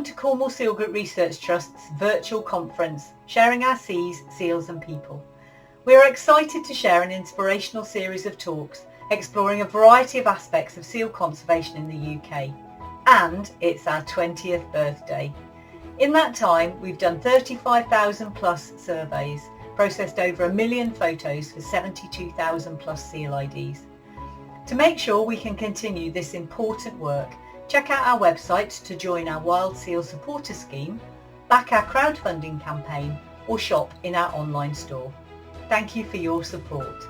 to Cornwall Seal Group Research Trust's virtual conference, Sharing Our Seas, Seals and People. We are excited to share an inspirational series of talks exploring a variety of aspects of seal conservation in the UK. And it's our 20th birthday. In that time, we've done 35,000 plus surveys, processed over 1 million photos for 72,000 plus seal IDs. To make sure we can continue this important work, check out our website to join our Wild Seal Supporter Scheme, back our crowdfunding campaign, or shop in our online store. Thank you for your support.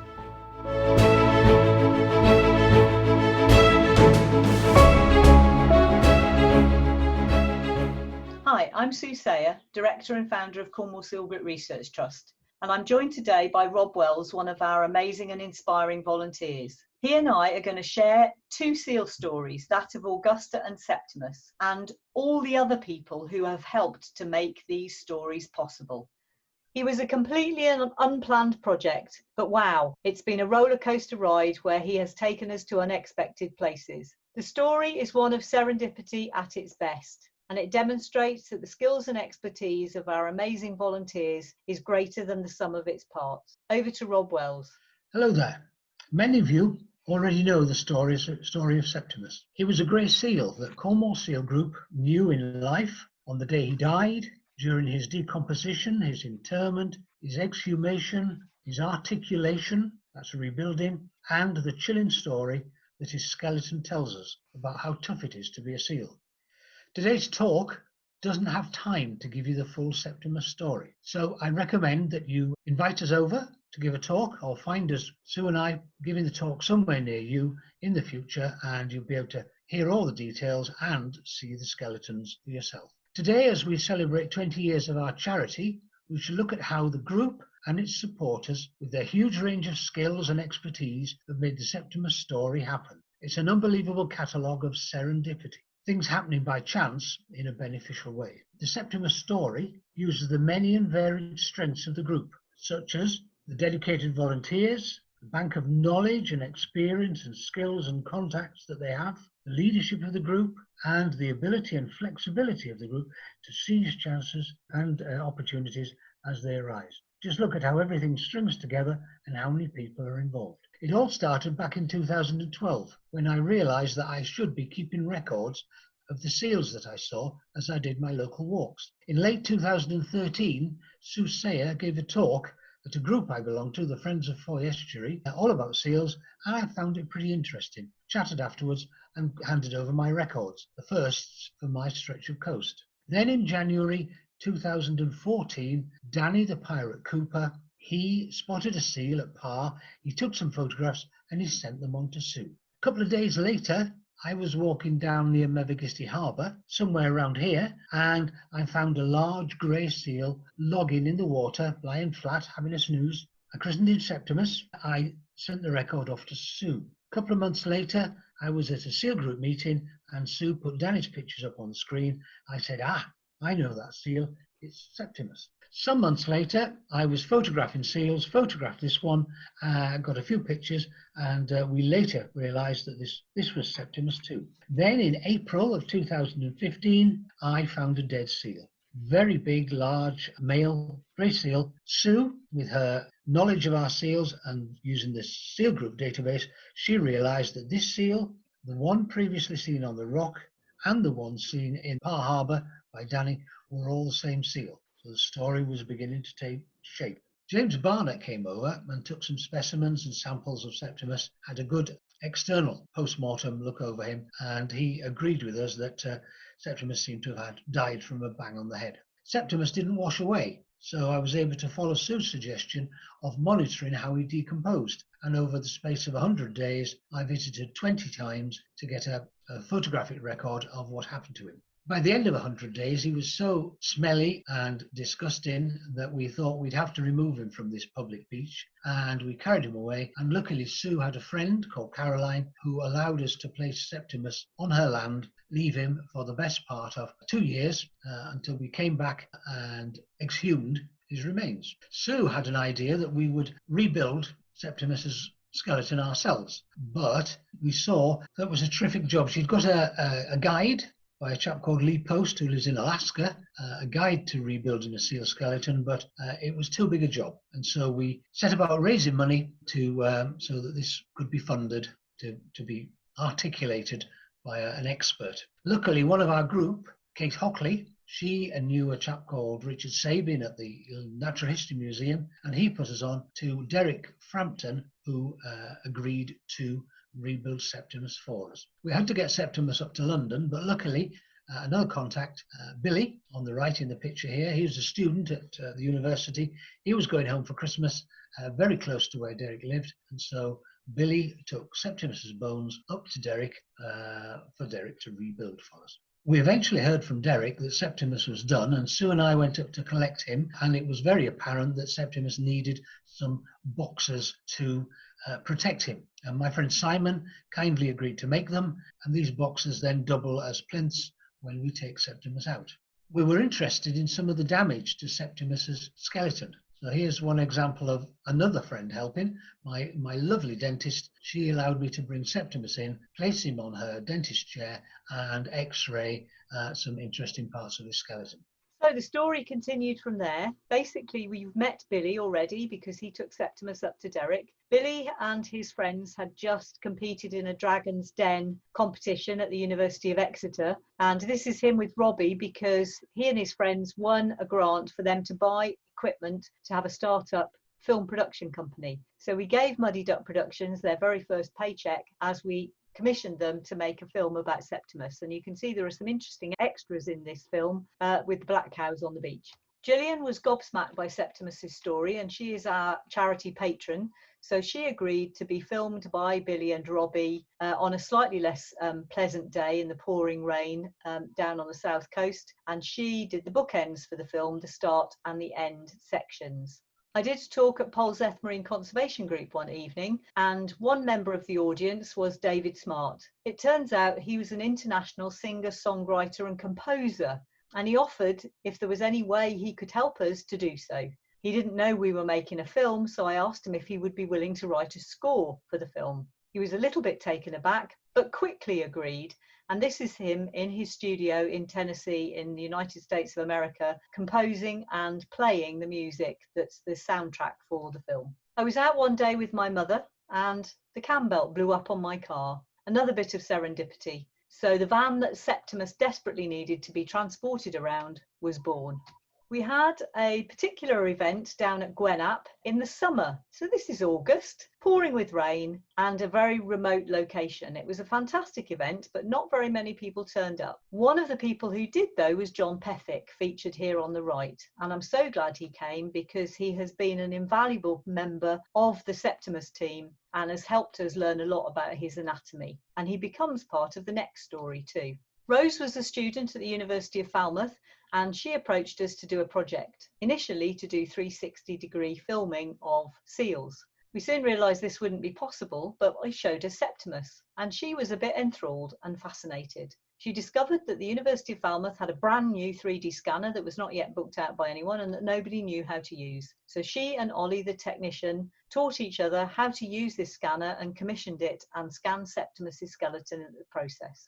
Hi, I'm Sue Sayer, Director and Founder of Cornwall Seal Group Research Trust, and I'm joined today by Rob Wells, one of our amazing and inspiring volunteers. He and I are going to share 2 seal stories, that of Augusta and Septimus, and all the other people who have helped to make these stories possible. He was a completely unplanned project, but wow, it's been a roller coaster ride where he has taken us to unexpected places. The story is one of serendipity at its best, and it demonstrates that the skills and expertise of our amazing volunteers is greater than the sum of its parts. Over to Rob Wells. Hello there. Many of you already know the story of Septimus. He was a grey seal that Cornwall Seal Group knew in life on the day he died, during his decomposition, his interment, his exhumation, his articulation, that's rebuilding, and the chilling story that his skeleton tells us about how tough it is to be a seal. Today's talk doesn't have time to give you the full Septimus story, so I recommend that you invite us over to give a talk, or find us, Sue and I, giving the talk somewhere near you in the future, and you'll be able to hear all the details and see the skeletons for yourself. Today, as we celebrate 20 years of our charity, we shall look at how the group and its supporters, with their huge range of skills and expertise, have made the Septimus story happen. It's an unbelievable catalogue of serendipity, things happening by chance in a beneficial way. The Septimus story uses the many and varied strengths of the group, such as the dedicated volunteers, the bank of knowledge and experience and skills and contacts that they have, the leadership of the group, and the ability and flexibility of the group to seize chances and opportunities as they arise. Just look at how everything strings together and how many people are involved. It all started back in 2012, when I realised that I should be keeping records of the seals that I saw as I did my local walks. In late 2013, Sue Sayer gave a talk at a group I belong to, the Friends of Foy Estuary, all about seals, and I found it pretty interesting. Chatted afterwards and handed over my records, the firsts for my stretch of coast. Then in January 2014, Danny the Pirate Cooper, he spotted a seal at Par, he took some photographs and he sent them on to Sue. A couple of days later, I was walking down near Mevigisty Harbour, somewhere around here, and I found a large grey seal logging in the water, lying flat, having a snooze. I christened him Septimus. I sent the record off to Sue. A couple of months later, I was at a seal group meeting and Sue put Danny's pictures up on the screen. I said, I know that seal, it's Septimus. Some months later, I was photographing seals, photographed this one, got a few pictures, and we later realised that this was Septimus too. Then in April of 2015, I found a dead seal. Very big, large, male grey seal. Sue, with her knowledge of our seals and using the seal group database, she realised that this seal, the one previously seen on the rock and the one seen in Par Harbour by Danny, were all the same seal. So the story was beginning to take shape. James Barnett came over and took some specimens and samples of Septimus, had a good external post-mortem look over him, and he agreed with us that Septimus seemed to have died from a bang on the head. Septimus didn't wash away, so I was able to follow Sue's suggestion of monitoring how he decomposed, and over the space of 100 days I visited 20 times to get a photographic record of what happened to him. By the end of 100 days, he was so smelly and disgusting that we thought we'd have to remove him from this public beach, and we carried him away. And luckily, Sue had a friend called Caroline who allowed us to place Septimus on her land, leave him for the best part of 2 years until we came back and exhumed his remains. Sue had an idea that we would rebuild Septimus's skeleton ourselves, but we saw that was a terrific job. She'd got a guide by a chap called Lee Post, who lives in Alaska, a guide to rebuilding a seal skeleton, but it was too big a job. And so we set about raising money so that this could be funded, to be articulated by an expert. Luckily, one of our group, Kate Hockley, she knew a chap called Richard Sabin at the Natural History Museum, and he put us on to Derek Frampton, who agreed to rebuild Septimus for us. We had to get Septimus up to London, but luckily another contact, Billy, on the right in the picture here, he was a student at the university. He was going home for Christmas, very close to where Derek lived, and so Billy took Septimus's bones up to Derek for Derek to rebuild for us. We eventually heard from Derek that Septimus was done, and Sue and I went up to collect him, and it was very apparent that Septimus needed some boxes to protect him. And my friend Simon kindly agreed to make them, and these boxes then double as plinths when we take Septimus out. We were interested in some of the damage to Septimus's skeleton. So here's one example of another friend helping, my lovely dentist. She allowed me to bring Septimus in, place him on her dentist chair, and x-ray some interesting parts of his skeleton. So the story continued from there. Basically, we've met Billy already because he took Septimus up to Derek. Billy and his friends had just competed in a Dragon's Den competition at the University of Exeter. And this is him with Robbie because he and his friends won a grant for them to buy equipment to have a startup film production company. So we gave Muddy Duck Productions their very first paycheck as we commissioned them to make a film about Septimus, and you can see there are some interesting extras in this film with the black cows on the beach. Gillian was gobsmacked by Septimus's story, and she is our charity patron, so she agreed to be filmed by Billy and Robbie on a slightly less pleasant day in the pouring rain down on the south coast, and she did the bookends for the film, the start and the end sections. I did a talk at Polzeath Marine Conservation Group one evening, and one member of the audience was David Smart. It turns out he was an international singer, songwriter and composer, and he offered if there was any way he could help us to do so. He didn't know we were making a film, so I asked him if he would be willing to write a score for the film. He was a little bit taken aback, but quickly agreed. And this is him in his studio in Tennessee in the United States of America, composing and playing the music that's the soundtrack for the film. I was out one day with my mother and the cam belt blew up on my car. Another bit of serendipity. So the van that Septimus desperately needed to be transported around was born. We had a particular event down at Gwenap in the summer. So this is August, pouring with rain and a very remote location. It was a fantastic event, but not very many people turned up. One of the people who did, though, was John Pethick, featured here on the right. And I'm so glad he came because he has been an invaluable member of the Septimus team and has helped us learn a lot about his anatomy. And he becomes part of the next story too. Rose was a student at the University of Falmouth, and she approached us to do a project, initially to do 360-degree filming of seals. We soon realised this wouldn't be possible, but I showed her Septimus, and she was a bit enthralled and fascinated. She discovered that the University of Falmouth had a brand new 3D scanner that was not yet booked out by anyone and that nobody knew how to use. So she and Ollie, the technician, taught each other how to use this scanner and commissioned it and scanned Septimus's skeleton in the process.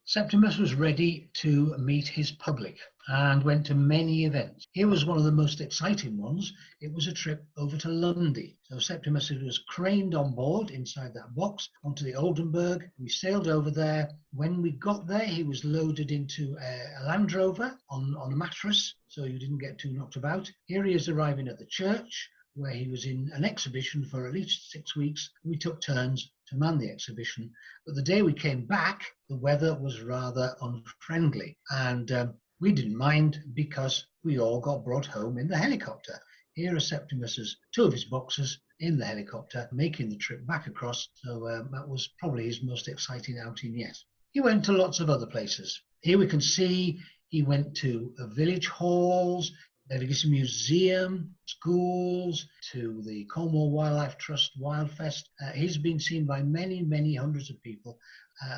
Septimus was ready to meet his public and went to many events. Here was one of the most exciting ones. It was a trip over to Lundy. So Septimus was craned on board inside that box onto the Oldenburg. We sailed over there. When we got there, he was loaded into a Land Rover on a mattress, so you didn't get too knocked about. Here he is arriving at the church, where he was in an exhibition for at least 6 weeks. We took turns to man the exhibition. But the day we came back, the weather was rather unfriendly. And we didn't mind because we all got brought home in the helicopter. Here are Septimus's two of his boxes in the helicopter, making the trip back across. So that was probably his most exciting outing yet. He went to lots of other places. Here we can see he went to village halls, Legacy Museum, schools, to the Cornwall Wildlife Trust Wildfest. He's been seen by many, many hundreds of people.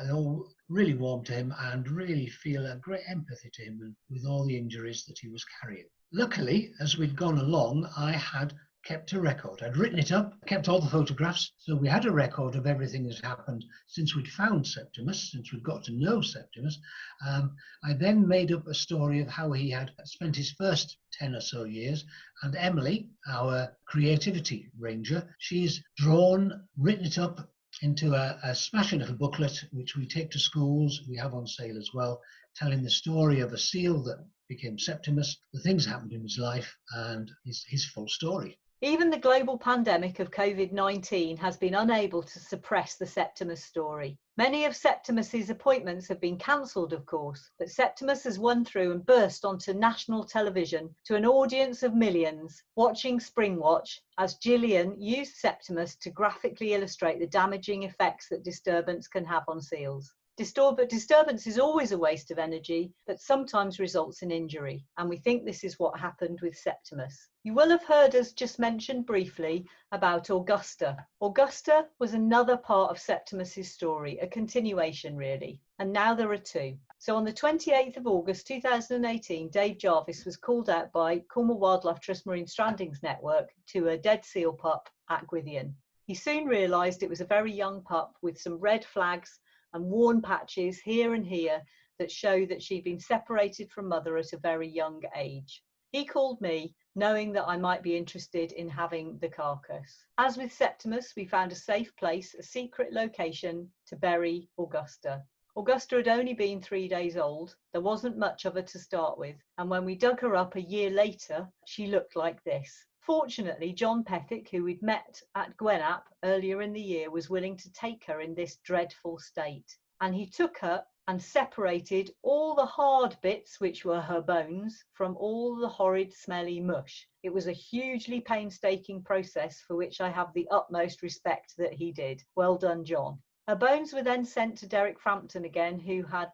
They all really warm to him and really feel a great empathy to him with all the injuries that he was carrying. Luckily, as we'd gone along, I had kept a record. I'd written it up, kept all the photographs, so we had a record of everything that's happened since we'd found Septimus, since we'd got to know Septimus. I then made up a story of how he had spent his first 10 or so years, and Emily, our creativity ranger, she's written it up into a smashing little booklet which we take to schools. We have on sale as well, telling the story of a seal that became Septimus, the things that happened in his life, and his full story. Even the global pandemic of COVID-19 has been unable to suppress the Septimus story. Many of Septimus's appointments have been cancelled, of course, but Septimus has won through and burst onto national television to an audience of millions watching Springwatch as Gillian used Septimus to graphically illustrate the damaging effects that disturbance can have on seals. Disturbance is always a waste of energy, but sometimes results in injury, and we think this is what happened with Septimus. You will have heard us just mention briefly about Augusta. Augusta was another part of Septimus's story, a continuation really, and now there are two. So on the 28th of August 2018, Dave Jarvis was called out by Cornwall Wildlife Trust Marine Strandings Network to a dead seal pup at Gwythian. He soon realised it was a very young pup with some red flags and worn patches here and here that show that she'd been separated from mother at a very young age. He called me, knowing that I might be interested in having the carcass. As with Septimus, we found a safe place, a secret location to bury Augusta. Augusta had only been 3 days old. There wasn't much of her to start with, and when we dug her up a year later, she looked like this. Fortunately, John Pethick, who we'd met at Gwenap earlier in the year, was willing to take her in this dreadful state. And he took her and separated all the hard bits, which were her bones, from all the horrid, smelly mush. It was a hugely painstaking process for which I have the utmost respect that he did. Well done, John. Her bones were then sent to Derek Frampton again, who had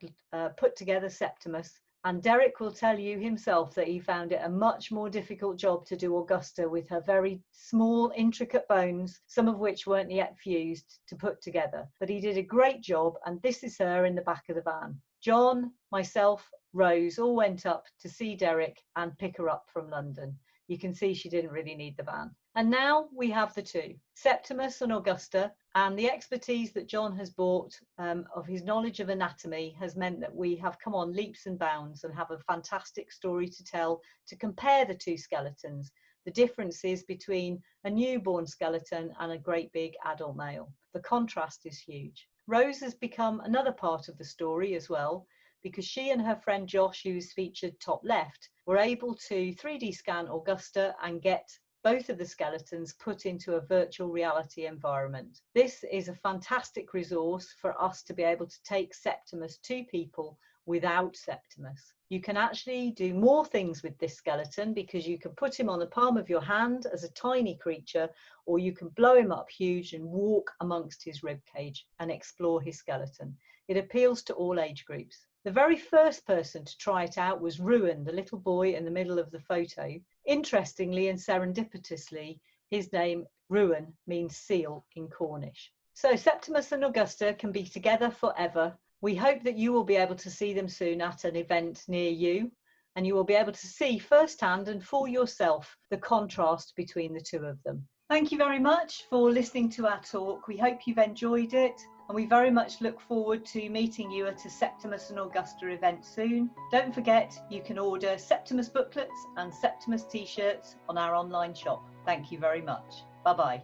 put together Septimus. And Derek will tell you himself that he found it a much more difficult job to do Augusta with her very small, intricate bones, some of which weren't yet fused, to put together. But he did a great job, and this is her in the back of the van. John, myself, Rose all went up to see Derek and pick her up from London. You can see she didn't really need the van. And now we have the two, Septimus and Augusta, and the expertise that John has brought of his knowledge of anatomy has meant that we have come on leaps and bounds and have a fantastic story to tell to compare the two skeletons, the differences between a newborn skeleton and a great big adult male. The contrast is huge. Rose has become another part of the story as well, because she and her friend Josh, who's featured top left, were able to 3D scan Augusta and get both of the skeletons put into a virtual reality environment. This is a fantastic resource for us to be able to take Septimus to people without Septimus. You can actually do more things with this skeleton because you can put him on the palm of your hand as a tiny creature, or you can blow him up huge and walk amongst his ribcage and explore his skeleton. It appeals to all age groups. The very first person to try it out was Ruan, the little boy in the middle of the photo. Interestingly and serendipitously, his name, Ruan, means seal in Cornish. So Septimus and Augusta can be together forever. We hope that you will be able to see them soon at an event near you, and you will be able to see firsthand and for yourself the contrast between the two of them. Thank you very much for listening to our talk. We hope you've enjoyed it, and we very much look forward to meeting you at a Septimus and Augusta event soon. Don't forget, you can order Septimus booklets and Septimus t-shirts on our online shop. Thank you very much. Bye-bye.